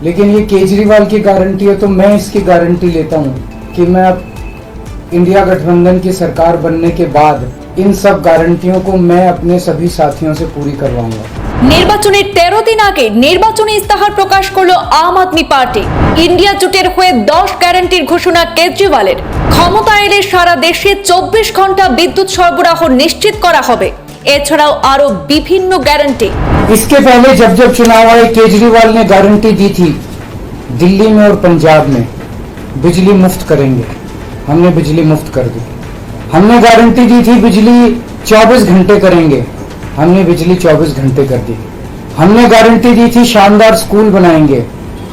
लेकिन ये केजरीवाल की गारंटी है, तो मैं इसकी गारंटी लेता हूँ कि मैं अब इंडिया गठबंधन की सरकार बनने के बाद इन सब गारंटियों को मैं अपने सभी साथियों से पूरी करवाऊंगा। নির্বাচনের 13 দিন আগে নির্বাচনী ইস্তাহার প্রকাশ করলো আম আদমি পার্টি। ইন্ডিয়া জোটের হয়ে 10 গ্যারান্টির ঘোষণা কেজরিওয়ালের। ক্ষমতা এলে সারা দেশে 24 ঘন্টা বিদ্যুৎ সরবরাহ নিশ্চিত করা হবে। এছাড়াও আরো বিভিন্ন গ্যারান্টি। इसके पहले जब जब चुनाव आए, केजरीवाल ने गारंटी दी थी दिल्ली में और पंजाब में बिजली मुफ्त करेंगे। हमने बिजली मुफ्त कर दी। हमने गारंटी दी थी बिजली 24 घंटे करेंगे। हमने बिजली 24 घंटे कर दी। हमने गारंटी दी थी शानदार स्कूल बनाएंगे।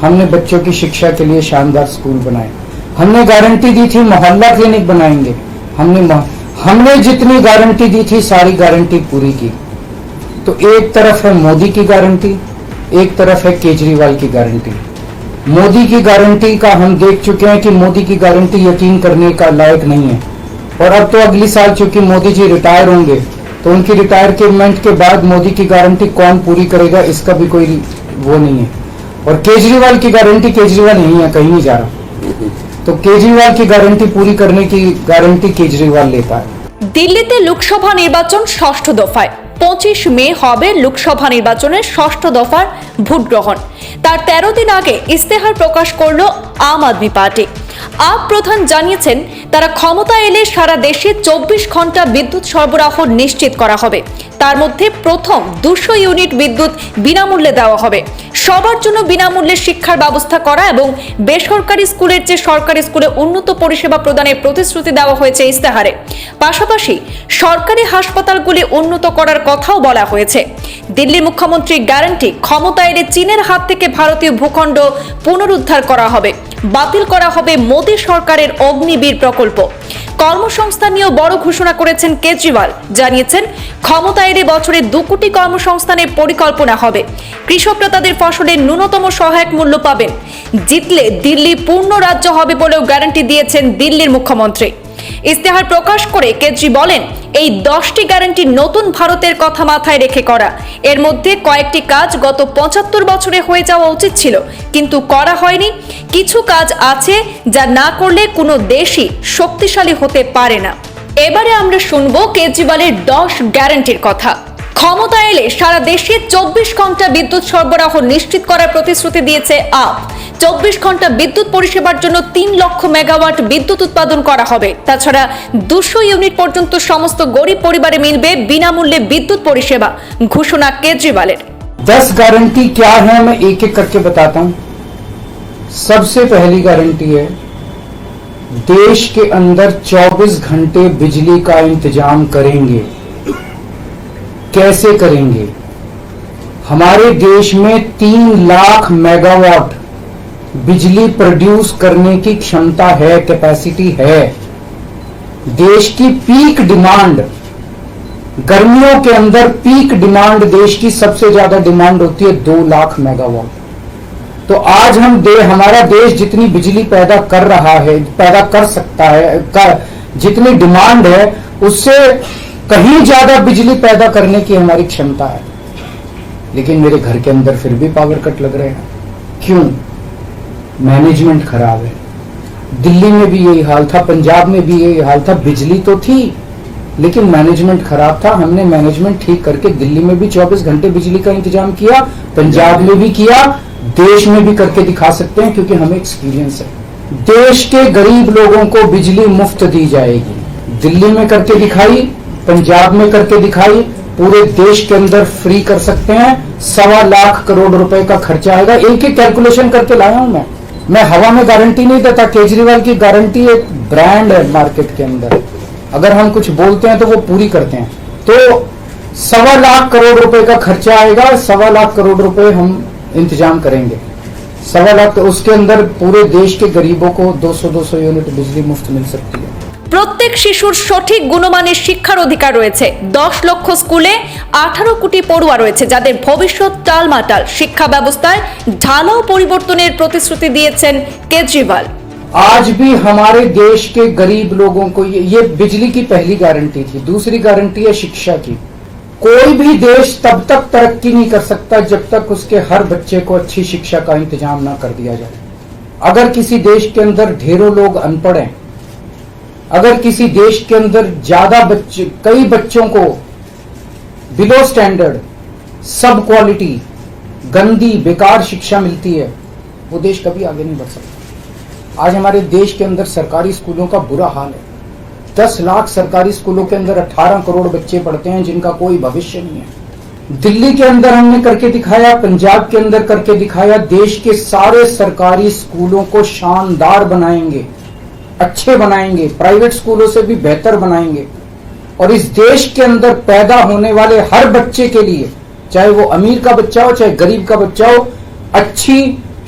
हमने बच्चों की शिक्षा के लिए शानदार स्कूल बनाए। हमने गारंटी दी थी मोहल्ला क्लिनिक बनाएंगे। हमने जितनी गारंटी दी थी सारी गारंटी पूरी की। तो एक तरफ है मोदी की गारंटी, एक तरफ है केजरीवाल की गारंटी। मोदी की गारंटी का हम देख चुके हैं कि मोदी की गारंटी यकीन करने का लायक नहीं है। और अब तो अगली साल चूंकि मोदी जी रिटायर होंगे, तो उनकी रिटायरमेंट के बाद मोदी की गारंटी कौन पूरी करेगा, इसका भी कोई वो नहीं है। और केजरीवाल की गारंटी, केजरीवाल नहीं है, कहीं नहीं जा रहा, तो केजरीवाल की गारंटी पूरी करने की गारंटी केजरीवाल लेता है। দিল্লিতে লোকসভা নির্বাচন ষষ্ঠ দফায় 25 মে হবে লোকসভা নির্বাচনের ষষ্ঠ দফার ভোট গ্রহণ। তার 13 দিন আগে ইস্তেহার প্রকাশ করলো আম আদমি পার্টি। আপ প্রধান জানিয়েছেন তারা ক্ষমতা এলে সারা দেশে 24 ঘন্টা বিদ্যুৎ সরবরাহ নিশ্চিত করা হবে। তার মধ্যে প্রথম 200 ইউনিট বিদ্যুৎ বিনামূল্যে দেওয়া হবে। সবার জন্য বিনামূল্যে শিক্ষার ব্যবস্থা করা এবং বেসরকারি স্কুলের চেয়ে সরকারি স্কুলে উন্নত পরিষেবা প্রদানের প্রতিশ্রুতি দেওয়া হয়েছে ইস্তেহারে। পাশাপাশি সরকারি হাসপাতালগুলি উন্নত করার কথাও বলা হয়েছে। দিল্লির মুখ্যমন্ত্রীর গ্যারান্টি, ক্ষমতা এলে চীনের হাত থেকে ভারতীয় ভূখণ্ড পুনরুদ্ধার করা হবে। বাতিল করা হবে মোদী সরকারের অগ্নিবীর প্রকল্প। কর্মসংস্থান নিয়েও বড় ঘোষণা করেছেন কেজরিওয়াল। জানিয়েছেন ক্ষমতা এলে বছরে 2 কোটি কর্মসংস্থানের পরিকল্পনা হবে। কৃষকরা তাদের ফসলের ন্যূনতম সহায়ক মূল্য পাবেন। জিতলে দিল্লি পূর্ণ রাজ্য হবে বলেও গ্যারান্টি দিয়েছেন দিল্লির মুখ্যমন্ত্রী। ইস্তেহার প্রকাশ করে কেজরি বলেন, এই 10টি গ্যারান্টি নতুন ভারতের কথা মাথায় রেখে করা। এর মধ্যে কয়েকটি কাজ গত 75 বছরে হয়ে যাওয়া উচিত ছিল, কিন্তু করা হয়নি। কিছু কাজ আছে যা না করলে কোনো দেশই শক্তিশালী হতে পারে না। এবারে আমরা শুনবো কেজরিওয়ালের 10 গ্যারান্টির কথা। ক্ষমতা এলে সারা দেশে 24 ঘন্টা বিদ্যুৎ সরবরাহ নিশ্চিত করার প্রতিশ্রুতি দিয়েছে আপ। 24 ঘন্টা বিদ্যুৎ পরিষেবার জন্য 3 লক্ষ মেগাওয়াট বিদ্যুৎ উৎপাদন করা হবে। তাছাড়া 200 ইউনিট পর্যন্ত সমস্ত গরিব পরিবারে মিলবে বিনামূল্যে বিদ্যুৎ পরিষেবা। ঘোষণা কেজরিওয়ালের। 10 गारंटी क्या है, मैं एक एक करके बताता हूं। सबसे पहली गारंटी है देश के अंदर 24 घंटे बिजली का इंतजाम करेंगे। कैसे करेंगे? हमारे देश में 3 लाख मेगावाट बिजली प्रोड्यूस करने की क्षमता है, कैपेसिटी है। देश की पीक डिमांड, गर्मियों के अंदर पीक डिमांड, देश की सबसे ज्यादा डिमांड होती है 2 लाख मेगावाट। तो आज हमारा देश जितनी बिजली पैदा कर रहा है, पैदा कर सकता है, जितनी डिमांड है उससे कहीं ज्यादा बिजली पैदा करने की हमारी क्षमता है। लेकिन मेरे घर के अंदर फिर भी पावर कट लग रहे हैं। क्यों? मैनेजमेंट खराब है। दिल्ली में भी यही हाल था, पंजाब में भी यही हाल था। बिजली तो थी लेकिन मैनेजमेंट खराब था। हमने मैनेजमेंट ठीक करके दिल्ली में भी 24 घंटे बिजली का इंतजाम किया, पंजाब में भी किया, देश में भी करके दिखा सकते हैं क्योंकि हमें एक्सपीरियंस है। देश के गरीब लोगों को बिजली मुफ्त दी जाएगी। दिल्ली में करके दिखाई, पंजाब में करके दिखाई, पूरे देश के अंदर फ्री कर सकते हैं। 1.25 लाख करोड़ रुपए का खर्चा आएगा। एक ही कैलकुलेशन करके लाया हूं मैं हवा में गारंटी नहीं देता। केजरीवाल की गारंटी एक ब्रांड है मार्केट के अंदर। अगर हम कुछ बोलते हैं तो वो पूरी करते हैं। तो 1.25 लाख करोड़ रुपए का खर्चा आएगा। 1.25 लाख करोड़ रुपए हम इंतजाम करेंगे। 1.25 लाख, तो उसके अंदर पूरे देश के गरीबों को 200 यूनिट बिजली मुफ्त मिल सकती है। প্রত্যেক শিশুর সঠিক গুণমানের শিক্ষার অধিকার রয়েছে। 10 লক্ষ স্কুলে 18 কোটি পড়ুয়া রয়েছে যাদের ভবিষ্যৎ টালমাটাল। শিক্ষা ব্যবস্থায় ঢালাও পরিবর্তনের প্রতিশ্রুতি দিয়েছেন কেজরিওয়াল। आज भी हमारे देश के गरीब लोगों को ये बिजली की पहली गारंटी थी। दूसरी गारंटी है शिक्षा की। कोई भी देश तब तक तरक्की नहीं कर सकता जब तक उसके हर बच्चे को अच्छी शिक्षा का इंतजाम ना कर दिया जाए। अगर किसी देश के अंदर ढेरों लोग अनपढ़ हैं, अगर किसी देश के अंदर ज्यादा बच्चे, कई बच्चों को बिलो स्टैंडर्ड, सब क्वालिटी, गंदी बेकार शिक्षा मिलती है, वो देश कभी आगे नहीं बढ़ सकता। आज हमारे देश के अंदर सरकारी स्कूलों का बुरा हाल है। 10 लाख सरकारी स्कूलों के अंदर 18 करोड़ बच्चे पढ़ते हैं जिनका कोई भविष्य नहीं है। दिल्ली के अंदर हमने करके दिखाया, पंजाब के अंदर करके दिखाया। देश के सारे सरकारी स्कूलों को शानदार बनाएंगे, अच्छे बनाएंगे, प्राइवेट स्कूलों से भी बेहतर बनाएंगे। और इस देश के अंदर पैदा होने वाले हर बच्चे के लिए, चाहे वो अमीर का बच्चा हो चाहे गरीब का बच्चा हो, अच्छी,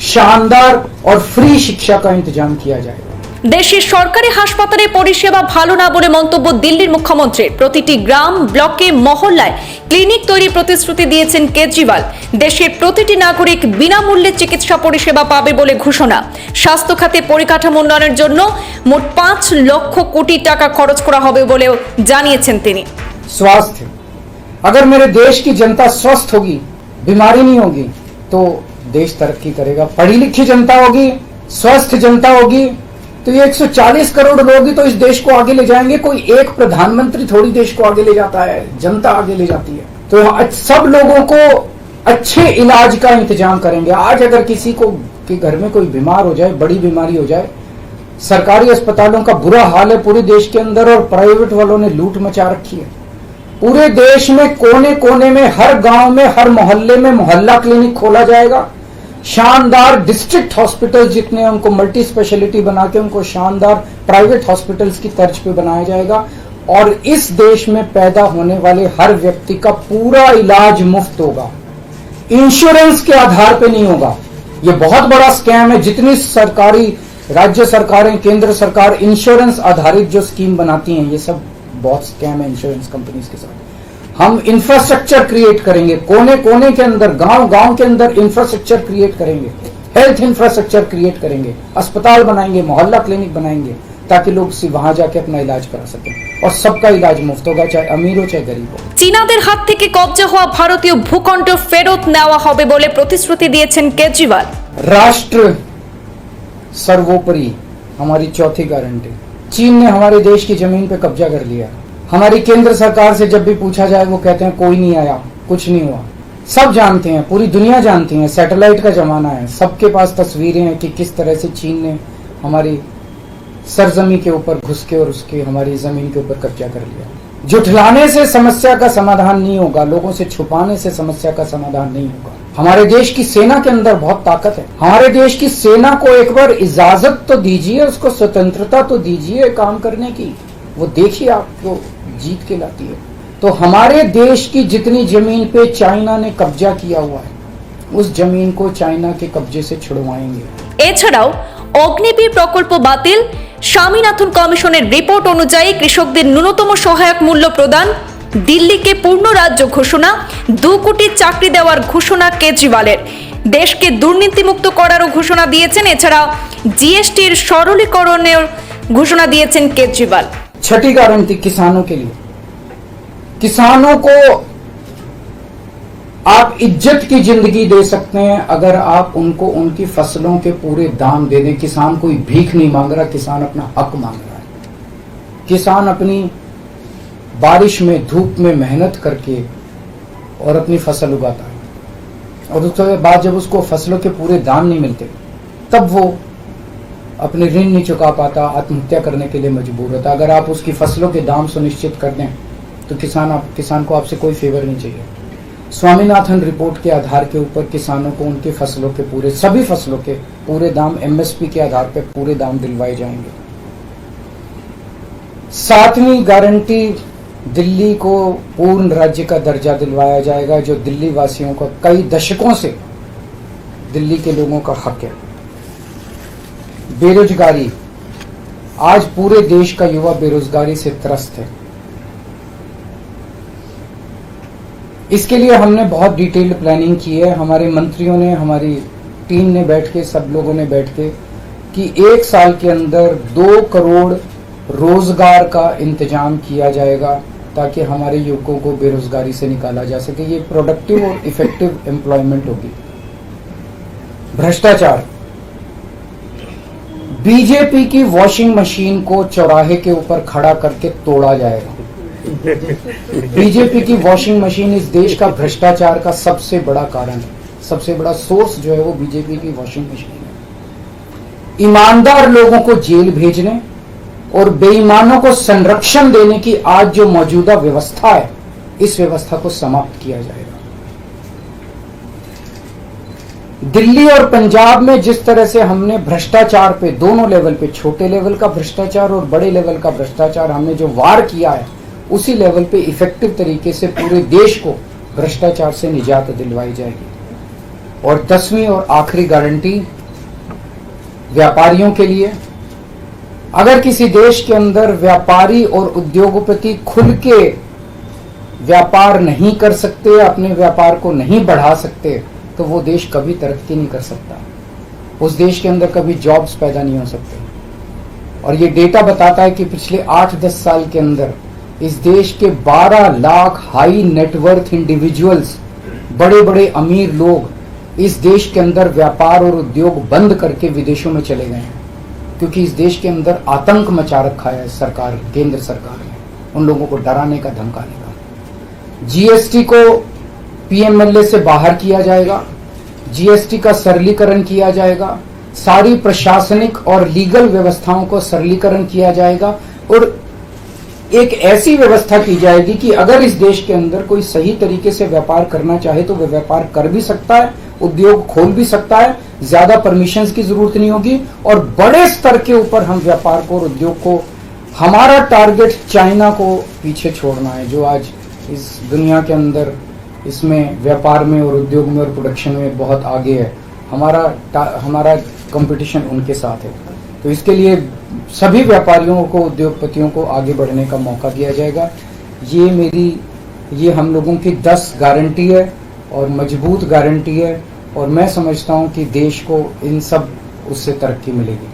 शानदार और फ्री शिक्षा का इंतजाम किया जाएगा। দেশের সরকারি হাসপাতালে পরিষেবা ভালো না বলে মন্তব্য দিল্লির মুখ্যমন্ত্রীর। প্রতিটি গ্রাম, ব্লকে, মহল্লায় ক্লিনিক তৈরির প্রতিশ্রুতি দিয়েছেন কেজরিওয়াল। দেশের প্রতিটি নাগরিক বিনামূল্যে চিকিৎসা পরিষেবা পাবে বলে ঘোষণা। স্বাস্থ্য খাতে পরিকাঠামো উন্নয়নের জন্য মোট 5 লক্ষ কোটি টাকা খরচ করা হবে বলেও জানিয়েছেন তিনি। स्वास्थ्य, अगर मेरे देश की जनता स्वस्थ होगी, बीमारी नहीं होगी, तो देश तरक्की करेगा। पढ़ी लिखी जनता होगी, स्वस्थ जनता होगी, तो ये 140 करोड़ लोग ही तो इस देश को आगे ले जाएंगे। कोई एक प्रधानमंत्री थोड़ी देश को आगे ले जाता है, जनता आगे ले जाती है। तो सब लोगों को अच्छे इलाज का इंतजाम करेंगे। आज अगर किसी को के घर में कोई बीमार हो जाए, बड़ी बीमारी हो जाए, सरकारी अस्पतालों का बुरा हाल है पूरे देश के अंदर, और प्राइवेट वालों ने लूट मचा रखी है। पूरे देश में कोने कोने में, हर गांव में, हर मोहल्ले में मोहल्ला क्लिनिक खोला जाएगा। शानदार डिस्ट्रिक्ट हॉस्पिटल जितने, उनको मल्टी स्पेशलिटी बना के उनको शानदार प्राइवेट हॉस्पिटल्स की तर्ज पे बनाया जाएगा। और इस देश में पैदा होने वाले हर व्यक्ति का पूरा इलाज मुफ्त होगा, इंश्योरेंस के आधार पे नहीं होगा। ये बहुत बड़ा स्कैम है। जितनी सरकारी, राज्य सरकारें, केंद्र सरकार इंश्योरेंस आधारित जो स्कीम बनाती हैं, ये सब बहुत स्कैम है इंश्योरेंस कंपनीज के साथ। हम इंफ्रास्ट्रक्चर क्रिएट करेंगे, कोने कोने के अंदर, गांव गांव के अंदर इंफ्रास्ट्रक्चर क्रिएट करेंगे, हेल्थ इंफ्रास्ट्रक्चर क्रिएट करेंगे, अस्पताल बनाएंगे, मोहल्ला क्लिनिक बनाएंगे, ताकि लोग वहां जाके अपना इलाज करा सकें। और सबका इलाज मुफ्त होगा, चाहे अमीर हो चाहे गरीब हो। চীনাদের হাত থেকে কবজা হওয়া ভারতীয় ভূখণ্ড ফেরত নেওয়া হবে বলে প্রতিশ্রুতি দিয়েছেন কেজরিওয়াল। राष्ट्र सर्वोपरि, हमारी चौथी गारंटी। चीन ने हमारे देश की जमीन पे कब्जा कर लिया। हमारी केंद्र सरकार से जब भी पूछा जाए वो कहते हैं कोई नहीं आया, कुछ नहीं हुआ। सब जानते हैं, पूरी दुनिया जानती है, सैटेलाइट का जमाना है, सबके पास तस्वीरें हैं कि किस तरह से चीन ने हमारी सरजमी के ऊपर घुस के और उसकी हमारी जमीन के ऊपर कब्जा कर लिया। जुठलाने से समस्या का समाधान नहीं होगा, लोगों से छुपाने से समस्या का समाधान नहीं होगा। हमारे देश की सेना के अंदर बहुत ताकत है। हमारे देश की सेना को एक बार इजाजत तो दीजिए, उसको स्वतंत्रता तो दीजिए काम करने की। वो देखिए आपको जीत के लाती है। तो हमारे देश की जितनी जमीन पे चाइना ने कब्जा किया हुआ है, उस जमीन को चाइना के कब्जे से छुड़वाएंगे। এছাড়াও অগ্নিবীর প্রকল্প বাতিল, স্বামীনাথন কমিশনের রিপোর্ট অনুযায়ী কৃষকদের ন্যূনতম সহায়ক মূল্য প্রদান, দিল্লিকে পূর্ণ রাজ্য ঘোষণা, 2 কোটি চাকরি দেওয়ার ঘোষণা কেজরিওয়ালের, দেশকে দুর্নীতিমুক্ত করারও ঘোষণা দিয়েছেন। এছাড়া জিএসটির সরলীকরণের ঘোষণা দিয়েছেন কেজরিওয়াল। छठी गारंटी किसानों के लिए। किसानों को आप इज्जत की जिंदगी दे सकते हैं अगर आप उनको उनकी फसलों के पूरे दाम दे दें। किसान कोई भीख नहीं मांग रहा, किसान अपना हक मांग रहा है। किसान अपनी बारिश में, धूप में मेहनत करके और अपनी फसल उगाता है, और उसके बाद जब उसको फसलों के पूरे दाम नहीं मिलते, तब वो अपने ऋण नहीं चुका पाता, आत्महत्या करने के लिए मजबूर होता। अगर आप उसकी फसलों के दाम सुनिश्चित कर दें तो किसान को आपसे कोई फेवर नहीं चाहिए। स्वामीनाथन रिपोर्ट के आधार के ऊपर किसानों को उनकी फसलों के पूरे, सभी फसलों के पूरे दाम एमएसपी के आधार पर पूरे दाम दिलवाए जाएंगे। 7वीं गारंटी, दिल्ली को पूर्ण राज्य का दर्जा दिलवाया जाएगा, जो दिल्ली वासियों का कई दशकों से दिल्ली के लोगों का हक है। बेरोजगारी, आज पूरे देश का युवा बेरोजगारी से त्रस्त है। इसके लिए हमने बहुत डिटेल्ड प्लानिंग की है। हमारे मंत्रियों ने, हमारी टीम ने बैठ के, सब लोगों ने बैठ के, कि 1 साल के अंदर 2 करोड़ रोजगार का इंतजाम किया जाएगा, ताकि हमारे युवकों को बेरोजगारी से निकाला जा सके। ये प्रोडक्टिव और इफेक्टिव एम्प्लॉयमेंट होगी। भ्रष्टाचार, बीजेपी की वॉशिंग मशीन को चौराहे के ऊपर खड़ा करके तोड़ा जाएगा। बीजेपी की वॉशिंग मशीन इस देश का भ्रष्टाचार का सबसे बड़ा कारण है, सबसे बड़ा सोर्स जो है वो बीजेपी की वॉशिंग मशीन है। ईमानदार लोगों को जेल भेजने और बेईमानों को संरक्षण देने की आज जो मौजूदा व्यवस्था है, इस व्यवस्था को समाप्त किया जाएगा। दिल्ली और पंजाब में जिस तरह से हमने भ्रष्टाचार पे दोनों लेवल पे, छोटे लेवल का भ्रष्टाचार और बड़े लेवल का भ्रष्टाचार, हमने जो वार किया है, उसी लेवल पे इफेक्टिव तरीके से पूरे देश को भ्रष्टाचार से निजात दिलवाई जाएगी। और 10वीं और आखिरी गारंटी व्यापारियों के लिए, अगर किसी देश के अंदर व्यापारी और उद्योगपति खुल के व्यापार नहीं कर सकते, अपने व्यापार को नहीं बढ़ा सकते, तो वो देश कभी तरक्की नहीं कर सकता। उस देश के अंदर कभी जॉब्स पैदा नहीं हो सकते। और ये डेटा बताता है कि पिछले 8-10 साल के अंदर इस देश के 12 लाख हाई नेटवर्थ इंडिविजुअल्स, बड़े बड़े अमीर लोग इस देश के अंदर व्यापार और उद्योग बंद करके विदेशों में चले गए हैं, क्योंकि इस देश के अंदर आतंक मचा रखा है सरकार, केंद्र सरकार ने, उन लोगों को डराने का, धमकाने का। जीएसटी को पीएमएलए से बाहर किया जाएगा, जीएसटी का सरलीकरण किया जाएगा, सारी प्रशासनिक और लीगल व्यवस्थाओं को सरलीकरण किया जाएगा और एक ऐसी व्यवस्था की जाएगी कि अगर इस देश के अंदर कोई सही तरीके से व्यापार करना चाहे तो वह व्यापार कर भी सकता है, उद्योग खोल भी सकता है, ज्यादा परमिशंस की जरूरत नहीं होगी और बड़े स्तर के ऊपर हम व्यापार को और उद्योग को, हमारा टारगेट चाइना को पीछे छोड़ना है, जो आज इस दुनिया के अंदर इसमें व्यापार में और उद्योग में और प्रोडक्शन में बहुत आगे है। हमारा कंपटीशन उनके साथ है। तो इसके लिए सभी व्यापारियों को, उद्योगपतियों को आगे बढ़ने का मौका दिया जाएगा। ये हम लोगों की 10 गारंटी है और मजबूत गारंटी है और मैं समझता हूं कि देश को इन सब उससे तरक्की मिलेगी।